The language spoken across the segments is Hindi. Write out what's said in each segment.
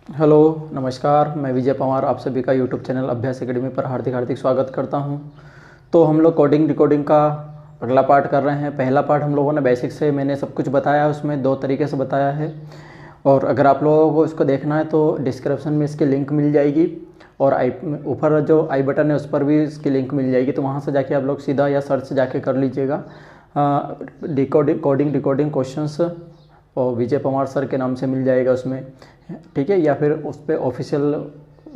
हेलो, नमस्कार। मैं विजय पवार आप सभी का यूट्यूब चैनल अभ्यास एकेडमी पर हार्दिक हार्दिक स्वागत करता हूं। तो हम लोग कोडिंग डिकोडिंग का अगला पार्ट कर रहे हैं। पहला पार्ट हम लोगों ने बेसिक से मैंने सब कुछ बताया, उसमें 2 तरीके से बताया है। और अगर आप लोगों को इसको देखना है तो डिस्क्रिप्शन में इसकी लिंक मिल जाएगी, और ऊपर जो आई बटन है उस पर भी इसकी लिंक मिल जाएगी। तो वहाँ से जाके आप लोग सीधा या सर्च से जाके कर लीजिएगा कोडिंग डिकोडिंग क्वेश्चंस, और विजय पवार सर के नाम से मिल जाएगा उसमें, ठीक है। या फिर उस पर ऑफिशियल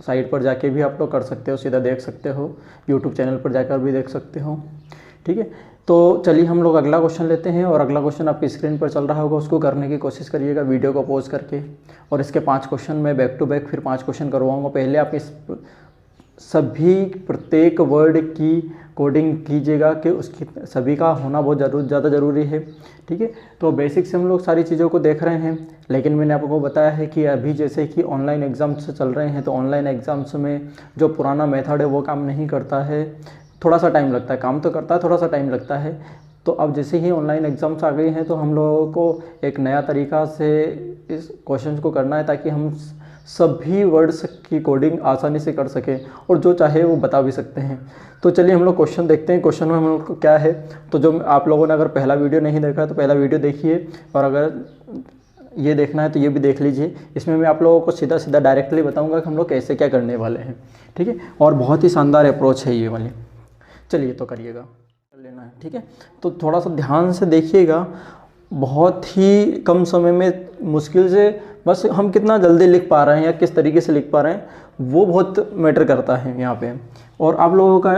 साइट पर जाके भी आप लोग कर सकते हो, सीधा देख सकते हो, यूट्यूब चैनल पर जाकर भी देख सकते हो, ठीक है। तो चलिए हम लोग अगला क्वेश्चन लेते हैं, और अगला क्वेश्चन आपकी स्क्रीन पर चल रहा होगा, उसको करने की कोशिश करिएगा वीडियो को पॉज करके। और इसके 5 क्वेश्चन मैं बैक टू बैक फिर 5 क्वेश्चन करवाऊँगा। पहले आप इस सभी प्रत्येक वर्ड की कोडिंग कीजिएगा कि उसकी सभी का होना बहुत ज़्यादा ज़रूरी है, ठीक है। तो बेसिक से हम लोग सारी चीज़ों को देख रहे हैं, लेकिन मैंने आपको बताया है कि अभी जैसे कि ऑनलाइन एग्ज़ाम्स चल रहे हैं, तो ऑनलाइन एग्ज़ाम्स में जो पुराना मेथड है वो काम नहीं करता है, थोड़ा सा टाइम लगता है। काम तो करता है, थोड़ा सा टाइम लगता है। तो अब जैसे ही ऑनलाइन एग्ज़ाम्स आ गए हैं तो हम लोगों को एक नया तरीका से इस क्वेश्चन को करना है, ताकि हम सभी वर्ड्स की कोडिंग आसानी से कर सकें, और जो चाहे वो बता भी सकते हैं। तो चलिए हम लोग क्वेश्चन देखते हैं। क्वेश्चन में हम लोग को क्या है, तो जो आप लोगों ने अगर पहला वीडियो नहीं देखा है तो पहला वीडियो देखिए, और अगर ये देखना है तो ये भी देख लीजिए। इसमें मैं आप लोगों को सीधा सीधा डायरेक्टली बताऊंगा कि हम लोग कैसे क्या करने वाले हैं, ठीक है। और बहुत ही शानदार अप्रोच है ये वाली। चलिए तो करिएगा, कर लेना है, ठीक है। तो थोड़ा सा ध्यान से देखिएगा। बहुत ही कम समय में मुश्किल से बस हम कितना जल्दी लिख पा रहे हैं या किस तरीके से लिख पा रहे हैं, वो बहुत मैटर करता है यहाँ पे। और आप लोगों का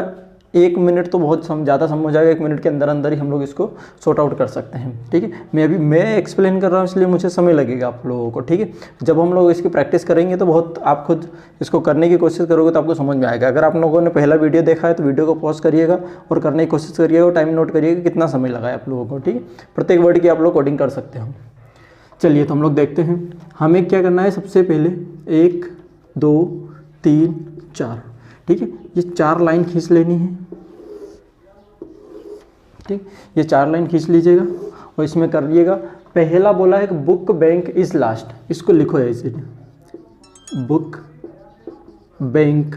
1 मिनट तो बहुत ज़्यादा समय हो जाएगा। 1 मिनट के अंदर अंदर ही हम लोग इसको सॉर्ट आउट कर सकते हैं, ठीक है। मैं एक्सप्लेन कर रहा हूँ इसलिए मुझे समय लगेगा आप लोगों को, ठीक है। जब हम लोग इसकी प्रैक्टिस करेंगे तो बहुत आप खुद इसको करने की कोशिश करोगे तो आपको समझ में आएगा। अगर आप लोगों ने पहला वीडियो देखा है तो वीडियो को पॉज करिएगा और करने की कोशिश करिएगा, और टाइम नोट करिएगा कितना समय लगा है आप लोगों को, ठीक है। प्रत्येक वर्ड की आप लोग कोडिंग कर सकते हो। चलिए तो हम लोग देखते हैं हमें क्या करना है। सबसे पहले 1 2 3 4, ठीक है। ये 4 लाइन खींच लेनी है, ठीक। ये 4 लाइन खींच लीजिएगा और इसमें कर लीजिएगा। पहला बोला है कि बुक बैंक इज लास्ट, इसको लिखो ऐसे, बुक बैंक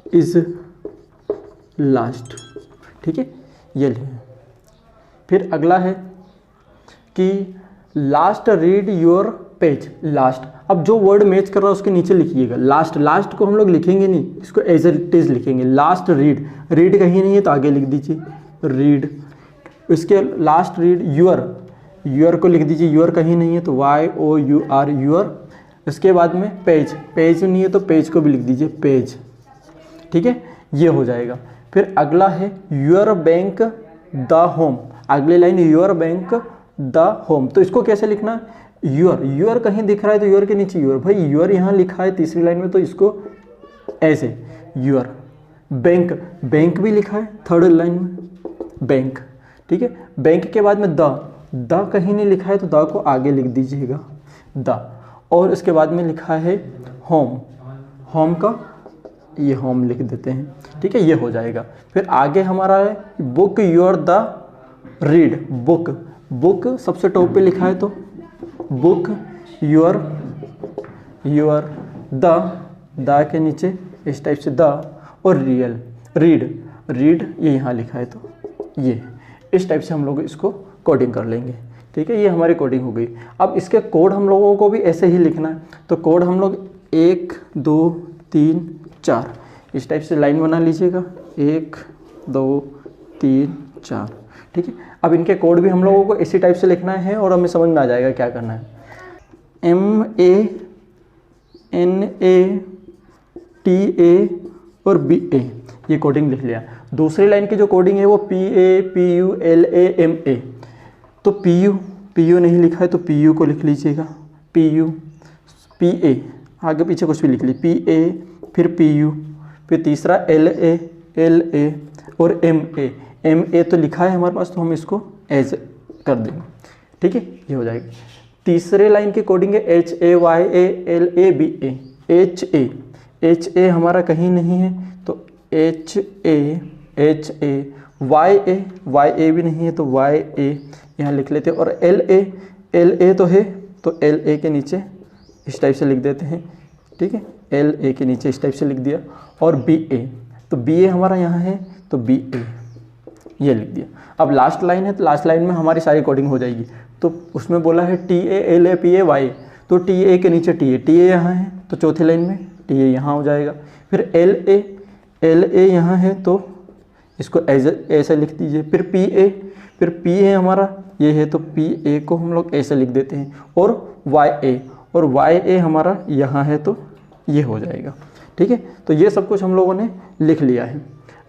इज लास्ट, ठीक है, ये लिखे। फिर अगला है कि last read your page, last. अब जो वर्ड मैच कर रहा है उसके नीचे लिखिएगा लास्ट। लास्ट को हम लोग लिखेंगे नहीं, इसको एज इट इज लिखेंगे। लास्ट रीड, रीड कहीं नहीं है तो आगे लिख दीजिए रीड। इसके लास्ट रीड यूर, यूर को लिख दीजिए, यूर कहीं नहीं है तो YOUR यूर। इसके बाद में पेज, पेज नहीं है तो पेज को भी लिख दीजिए पेज, ठीक है, ये हो जाएगा। फिर अगला है योर बैंक द होम, अगली line your bank the home. तो इसको कैसे लिखना है, यूर, यूर कहीं दिख रहा है तो यूर के नीचे यूर, भाई यूर यहाँ लिखा है तीसरी लाइन में तो इसको ऐसे यूर। बैंक, बैंक भी लिखा है थर्ड लाइन में बैंक, ठीक है। बैंक के बाद में द कहीं नहीं लिखा है तो द को आगे लिख दीजिएगा द। और इसके बाद में लिखा है होम, होम का ये होम लिख देते हैं, ठीक है, ये हो जाएगा। फिर आगे हमारा है book your the read, book, book सबसे टॉप पे लिखा है तो बुक योर द के नीचे इस टाइप से द, और रियल रीड, रीड ये यहाँ लिखा है तो ये इस टाइप से हम लोग इसको कोडिंग कर लेंगे, ठीक है। ये हमारी कोडिंग हो गई। अब इसके कोड हम लोगों को भी ऐसे ही लिखना है। तो कोड हम लोग 1 2 3 4 इस टाइप से लाइन बना लीजिएगा, 1 2 3 4, ठीक है। अब इनके कोड भी हम लोगों को इसी टाइप से लिखना है और हमें समझ में आ जाएगा क्या करना है। MANA और BA ये कोडिंग लिख लिया। दूसरी लाइन की जो कोडिंग है वो PAPULAMA। तो PU नहीं लिखा है तो PU को लिख लीजिएगा, PA आगे पीछे कुछ भी लिख ली, PA फिर PU, फिर तीसरा LA और MA तो लिखा है हमारे पास तो हम इसको एज कर देंगे, ठीक है, ये हो जाएगा। तीसरे लाइन की कोडिंग है HAYALABA, HA हमारा कहीं नहीं है तो HA YA भी नहीं है तो YA यहाँ लिख लेते हैं। और LA तो है तो LA के नीचे इस टाइप से लिख देते हैं, ठीक है, LA के नीचे इस टाइप से लिख दिया। और BA, तो BA हमारा यहाँ है तो BA ये लिख दिया। अब लास्ट लाइन है तो लास्ट लाइन में हमारी सारी कोडिंग हो जाएगी। तो उसमें बोला है TA LA PA Y, तो TA के नीचे TA यहाँ है तो चौथी लाइन में TA यहाँ हो जाएगा। फिर LA यहाँ है तो इसको ऐसे लिख दीजिए। फिर PA हमारा ये है तो PA को हम लोग ऐसे लिख देते हैं। और YA हमारा यहाँ है तो ये हो जाएगा, ठीक है। तो ये सब कुछ हम लोगों ने लिख लिया है।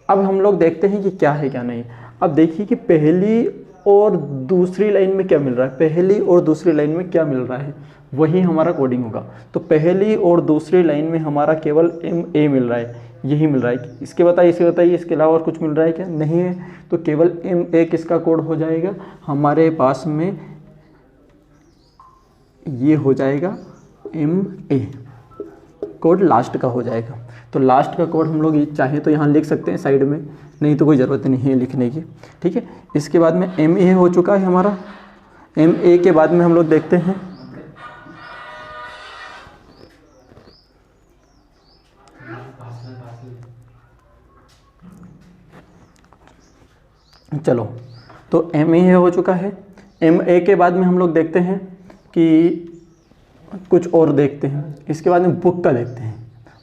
अब हम लोग देखते हैं कि क्या है क्या नहीं। अब देखिए कि पहली और दूसरी लाइन में क्या मिल रहा है, पहली और दूसरी लाइन में क्या मिल रहा है, वही हमारा कोडिंग होगा। तो पहली और दूसरी लाइन में हमारा केवल MA मिल रहा है, यही मिल रहा है। इसके बताइए इसके अलावा और कुछ मिल रहा है क्या, नहीं है। तो केवल MA किसका कोड हो जाएगा, हमारे पास में ये हो जाएगा MA कोड लास्ट का हो जाएगा। तो लास्ट का कोड हम लोग चाहे तो यहाँ लिख सकते हैं साइड में, नहीं तो कोई ज़रूरत नहीं है लिखने की, ठीक है। इसके बाद में MA हो चुका है हमारा। MA के बाद में हम लोग देखते हैं चलो, तो MA हो चुका है। MA के बाद में हम लोग देखते हैं कि कुछ और देखते हैं। इसके बाद में बुक का देखते हैं।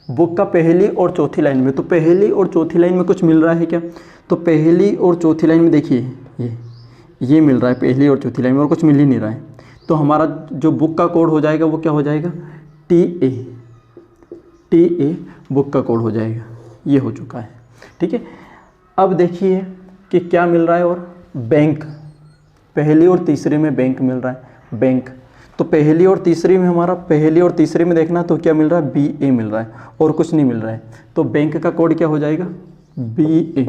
बुक का पहली और चौथी लाइन में, तो पहली और चौथी लाइन में कुछ मिल रहा है क्या, तो पहली और चौथी लाइन में देखिए ये मिल रहा है पहली और चौथी लाइन में, और कुछ मिल ही नहीं रहा है। तो हमारा जो बुक का कोड हो जाएगा वो क्या हो जाएगा, TA बुक का कोड हो जाएगा। ये हो चुका है, ठीक है। अब देखिए कि क्या मिल रहा है, और बैंक, पहली और तीसरी में बैंक मिल रहा है, बैंक। तो पहली और तीसरी में हमारा, पहली और तीसरी में देखना तो क्या मिल रहा है, BA मिल रहा है और कुछ नहीं मिल रहा है। तो बैंक का कोड क्या हो जाएगा, BA।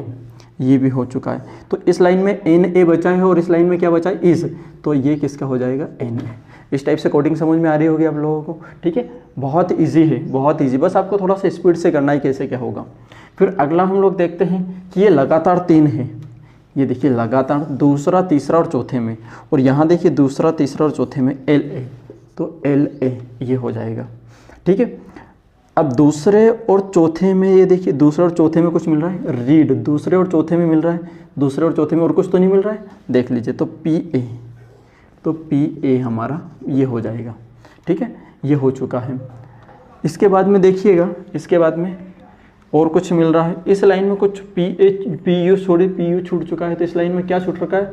ये भी हो चुका है। तो इस लाइन में NA बचा है और इस लाइन में क्या बचा है, इस, तो ये किसका हो जाएगा, NA। इस टाइप से कोडिंग समझ में आ रही होगी आप लोगों को, ठीक है। बहुत ईजी है, बहुत ईजी, बस आपको थोड़ा सा स्पीड से करना है कैसे क्या होगा। फिर अगला हम लोग देखते हैं कि ये लगातार 3 है। ये देखिए लगातार दूसरा, तीसरा और चौथे में, और यहाँ देखिए दूसरा, तीसरा और चौथे में LA, तो LA ये हो जाएगा, ठीक है। अब दूसरे और चौथे में ये देखिए, दूसरे और चौथे में कुछ मिल रहा है, रीड, दूसरे और चौथे में मिल रहा है, दूसरे और चौथे में और कुछ तो नहीं मिल रहा है, देख लीजिए। तो PA, तो PA हमारा ये हो जाएगा, ठीक है। ये हो चुका है। इसके बाद में देखिएगा, इसके बाद में और कुछ मिल रहा है। इस लाइन में कुछ PU छूट चुका है। तो इस लाइन में क्या छूट रखा है,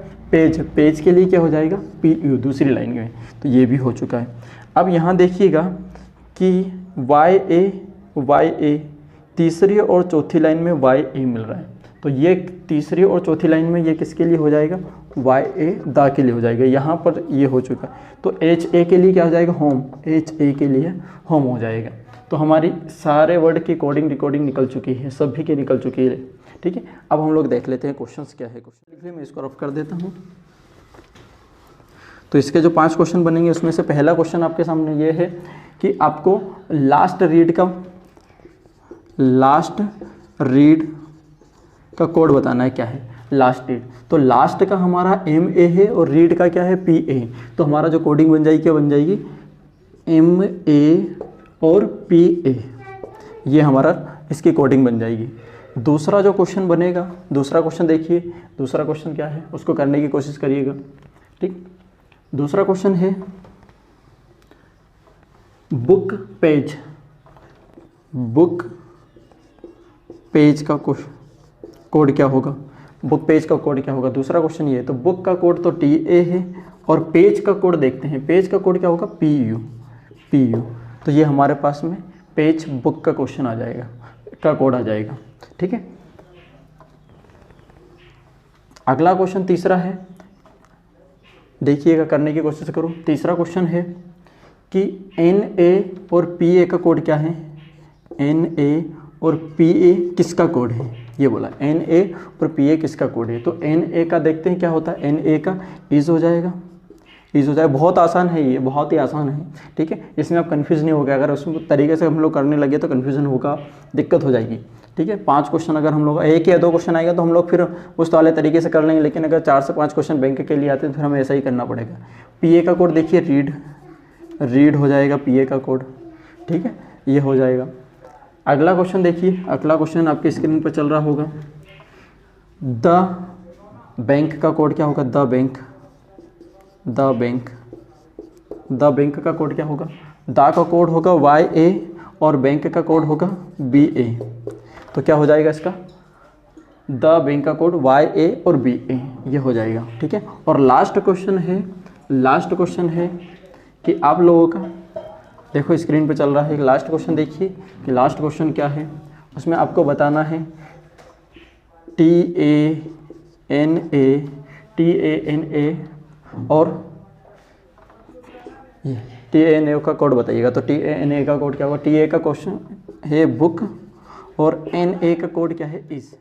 पेज के लिए क्या हो जाएगा, PU दूसरी लाइन में, तो ये भी हो चुका है। अब यहाँ देखिएगा कि YA तीसरी और चौथी लाइन में YA मिल रहा है। तो ये तीसरी और चौथी लाइन में ये किसके लिए हो जाएगा, YA दा के लिए हो जाएगा। यहाँ पर ये हो चुका है। तो HA के लिए क्या हो जाएगा, होम, HA के लिए होम हो जाएगा। तो हमारी सारे वर्ड की कोडिंग रिकॉर्डिंग निकल चुकी है, सभी की निकल चुकी है, ठीक है। अब हम लोग देख लेते हैं क्वेश्चंस क्या है। क्वेश्चन मैं इसको रफ कर देता हूँ। तो इसके जो 5 क्वेश्चन बनेंगे उसमें से पहला क्वेश्चन आपके सामने ये है कि आपको लास्ट रीड का कोड बताना है। क्या है, लास्ट रीड। तो लास्ट का हमारा MA है और रीड का क्या है, PA। तो हमारा जो कोडिंग बन जाएगी क्या बन जाएगी, MA और PA, ये हमारा इसकी कोडिंग बन जाएगी। दूसरा जो क्वेश्चन बनेगा, दूसरा क्वेश्चन देखिए, दूसरा क्वेश्चन क्या है उसको करने की कोशिश करिएगा, ठीक। दूसरा क्वेश्चन है बुक पेज का कोड क्या होगा, बुक पेज का कोड क्या होगा। दूसरा क्वेश्चन ये है। तो बुक का कोड तो TA है और पेज का कोड देखते हैं, पेज का कोड क्या होगा, PU। तो ये हमारे पास में पेज बुक का क्वेश्चन आ जाएगा, का कोड आ जाएगा, ठीक है। अगला क्वेश्चन तीसरा है, देखिएगा, करने की कोशिश करो। तीसरा क्वेश्चन है कि NA और PA का कोड क्या है, NA और PA किसका कोड है, ये बोला NA और PA किसका कोड है। तो NA का देखते हैं क्या होता है, NA का इज हो जाएगा, बहुत आसान है, ये बहुत ही आसान है, ठीक है। इसमें आप कन्फ्यूज़ नहीं होगा। अगर उस तरीके से हम लोग करने लगे तो कन्फ्यूज़न होगा, दिक्कत हो जाएगी, ठीक है। 5 क्वेश्चन अगर हम लोग 1 या 2 क्वेश्चन आएगा तो हम लोग फिर उस वाले तरीके से कर लेंगे, लेकिन अगर 4 से 5 क्वेश्चन बैंक के लिए आते हैं तो फिर हमें ऐसा ही करना पड़ेगा। PA का कोड देखिए, रीड हो जाएगा PA का कोड, ठीक है, ये हो जाएगा। अगला क्वेश्चन देखिए, अगला क्वेश्चन आपके स्क्रीन पर चल रहा होगा। द बैंक का कोड क्या होगा? द बैंक का कोड क्या होगा? द का कोड होगा YA और बैंक का कोड होगा BA। तो क्या हो जाएगा इसका? द बैंक का कोड YA और BA, ये हो जाएगा, ठीक है। और लास्ट क्वेश्चन है कि आप लोगों का देखो स्क्रीन पे चल रहा है, लास्ट क्वेश्चन देखिए कि लास्ट क्वेश्चन क्या है। उसमें आपको बताना है TANA और TANA का कोड बताइएगा। तो TANA का कोड क्या होगा? TA का क्वेश्चन है बुक और NA का कोड क्या है? इस।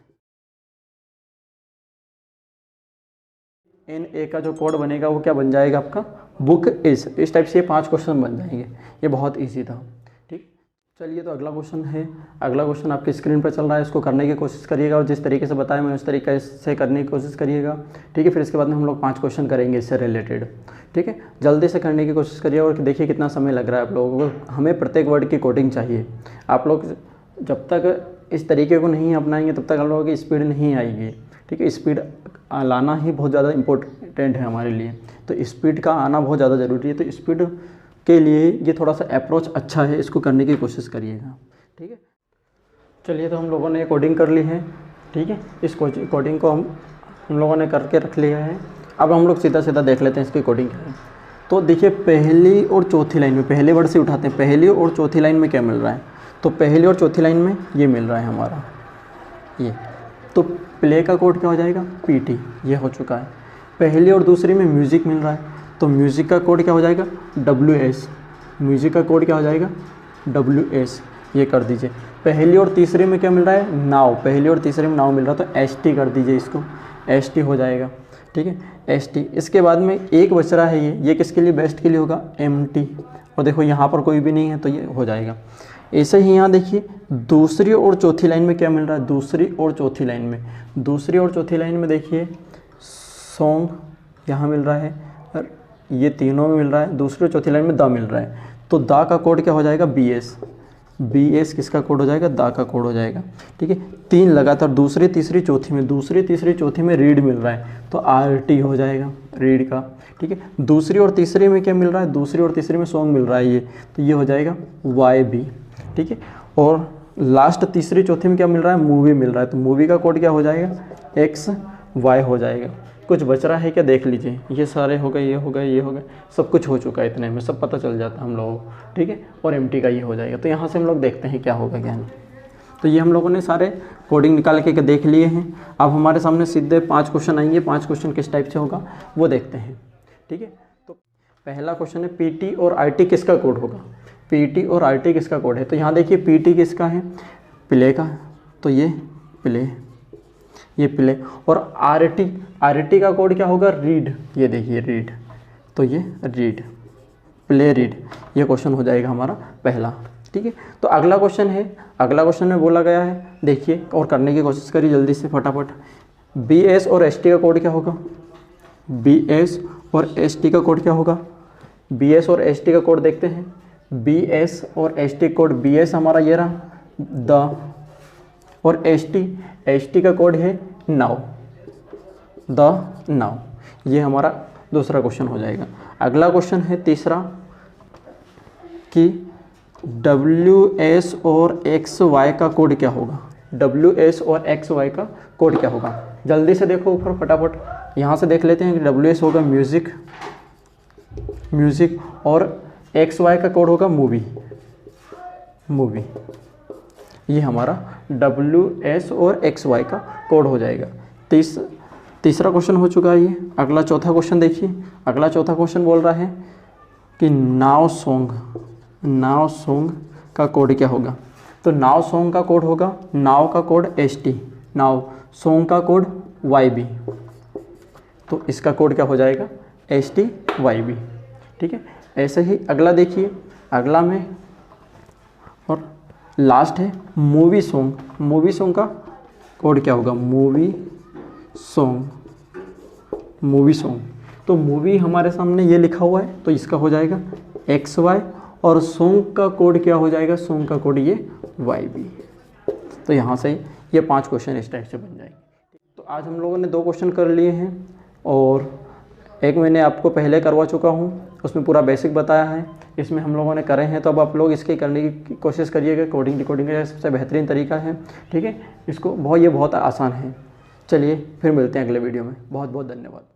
NA का जो कोड बनेगा वो क्या बन जाएगा आपका? बुक इस टाइप से ये 5 क्वेश्चन बन जाएंगे। ये बहुत इजी था, ठीक। चलिए तो अगला क्वेश्चन है, अगला क्वेश्चन आपके स्क्रीन पर चल रहा है, इसको करने की कोशिश करिएगा और जिस तरीके से बताया मैंने उस तरीके से करने की कोशिश करिएगा, ठीक है। फिर इसके बाद में हम लोग 5 क्वेश्चन करेंगे इससे रिलेटेड, ठीक है। जल्दी से करने की कोशिश करिए और देखिए कितना समय लग रहा है आप लोगों को। हमें प्रत्येक वर्ड की कोडिंग चाहिए। आप लोग जब तक इस तरीके को नहीं अपनाएंगे तब तक आप लोगों की स्पीड नहीं आएगी, ठीक है। स्पीड लाना ही बहुत ज़्यादा इम्पोर्टेंट है हमारे लिए, तो स्पीड का आना बहुत ज़्यादा ज़रूरी है। तो स्पीड के लिए ये थोड़ा सा अप्रोच अच्छा है, इसको करने की कोशिश करिएगा, ठीक है। चलिए तो हम लोगों ने कोडिंग कर ली है, ठीक है। इस कोडिंग को हम लोगों ने करके रख लिया है। अब हम लोग सीधा देख लेते हैं इसकी कोडिंग क्या है। तो देखिए पहली और चौथी लाइन में, पहले वर्ड से उठाते हैं, पहली और चौथी लाइन में क्या मिल रहा है? तो पहली और चौथी लाइन में ये मिल रहा है हमारा ये। तो प्ले का कोड क्या हो जाएगा? PT, ये हो चुका है। पहली और दूसरी में म्यूज़िक मिल रहा है, तो म्यूज़िक का कोड क्या हो जाएगा? WS। म्यूज़िक का कोड क्या हो जाएगा? WS, ये कर दीजिए। पहली और तीसरी में क्या मिल रहा है? नाव। पहली और तीसरी में नाव मिल रहा है, तो ST कर दीजिए, इसको ST हो जाएगा, ठीक है, ST। इसके बाद में एक बच रहा है ये किसके लिए? बेस्ट के लिए होगा, MT। और देखो यहाँ पर कोई भी नहीं है तो ये हो जाएगा। ऐसे ही यहाँ देखिए दूसरी और चौथी लाइन में क्या मिल रहा है? दूसरी और चौथी लाइन में देखिए सॉन्ग यहाँ मिल रहा है, और ये तीनों में मिल रहा है। दूसरी और चौथी लाइन में द मिल रहा है, तो द का कोड क्या हो जाएगा? BS किसका कोड हो जाएगा? द का कोड हो जाएगा, ठीक है। 3 लगातार दूसरी तीसरी चौथी में रीड मिल रहा है, तो RT हो जाएगा, रीड का, ठीक है। दूसरी और तीसरी में क्या मिल रहा है? दूसरी और तीसरी में सॉन्ग मिल रहा है तो ये हो जाएगा YB, ठीक है। और लास्ट तीसरी चौथी में क्या मिल रहा है? मूवी मिल रहा है, तो मूवी का कोड क्या हो जाएगा? XY हो जाएगा। कुछ बच रहा है क्या? देख लीजिए, ये सारे हो गए, ये हो गए, सब कुछ हो चुका है, इतने में सब पता चल जाता है हम लोगों को, ठीक है। और MT का ये हो जाएगा। तो यहाँ से हम लोग देखते हैं क्या होगा क्या नहीं। तो ये हम लोगों ने सारे कोडिंग निकाल के देख लिए हैं। अब हमारे सामने सीधे 5 क्वेश्चन आएंगे। 5 क्वेश्चन किस टाइप से होगा वो देखते हैं, ठीक है। तो पहला क्वेश्चन है PT और RT किसका कोड होगा? PT और RT किसका कोड है? तो यहाँ देखिए PT किसका है? प्ले का, तो ये प्ले, और RT का कोड क्या होगा? रीड, ये देखिए रीड, तो ये रीड, प्ले रीड, ये क्वेश्चन हो जाएगा हमारा पहला, ठीक है। तो अगला क्वेश्चन में बोला गया है, देखिए और करने की कोशिश करिए जल्दी से फटाफट। BS और ST का कोड क्या होगा? BS और ST का कोड क्या होगा? BS और ST का कोड देखते हैं। BS और ST कोड, BS हमारा ये रहा द, और ST का कोड है नाउ, द नाउ, ये हमारा दूसरा क्वेश्चन हो जाएगा। अगला क्वेश्चन है तीसरा कि WS और XY का कोड क्या होगा? WS और XY का कोड क्या होगा? जल्दी से देखो ऊपर फटाफट, यहाँ से देख लेते हैं कि WS होगा म्यूज़िक, और XY का कोड होगा मूवी। ये हमारा WS और XY का कोड हो जाएगा। तीसरा क्वेश्चन हो चुका है ये। अगला चौथा क्वेश्चन देखिए। अगला चौथा क्वेश्चन बोल रहा है कि नाव सॉन्ग का कोड क्या होगा? तो नाव सॉन्ग का कोड होगा, नाव का कोड ST, नाव सॉन्ग का कोड YB, तो इसका कोड क्या हो जाएगा? ST YB, ठीक है। ऐसे ही अगला देखिए, अगला में और लास्ट है मूवी सॉन्ग का कोड क्या होगा? मूवी सॉन्ग, तो मूवी हमारे सामने ये लिखा हुआ है, तो इसका हो जाएगा XY और सॉन्ग का कोड क्या हो जाएगा, सॉन्ग का कोड ये YB। तो यहाँ से ये 5 क्वेश्चन इस टाइप से बन जाएंगे। तो आज हम लोगों ने 2 क्वेश्चन कर लिए हैं और एक मैंने आपको पहले करवा चुका हूँ, उसमें पूरा बेसिक बताया है, इसमें हम लोगों ने करे हैं। तो अब आप लोग इसके करने की कोशिश करिएगा। कोडिंग डिकोडिंग का सबसे बेहतरीन तरीका है, ठीक है। इसको ये बहुत आसान है। चलिए फिर मिलते हैं अगले वीडियो में। बहुत बहुत धन्यवाद।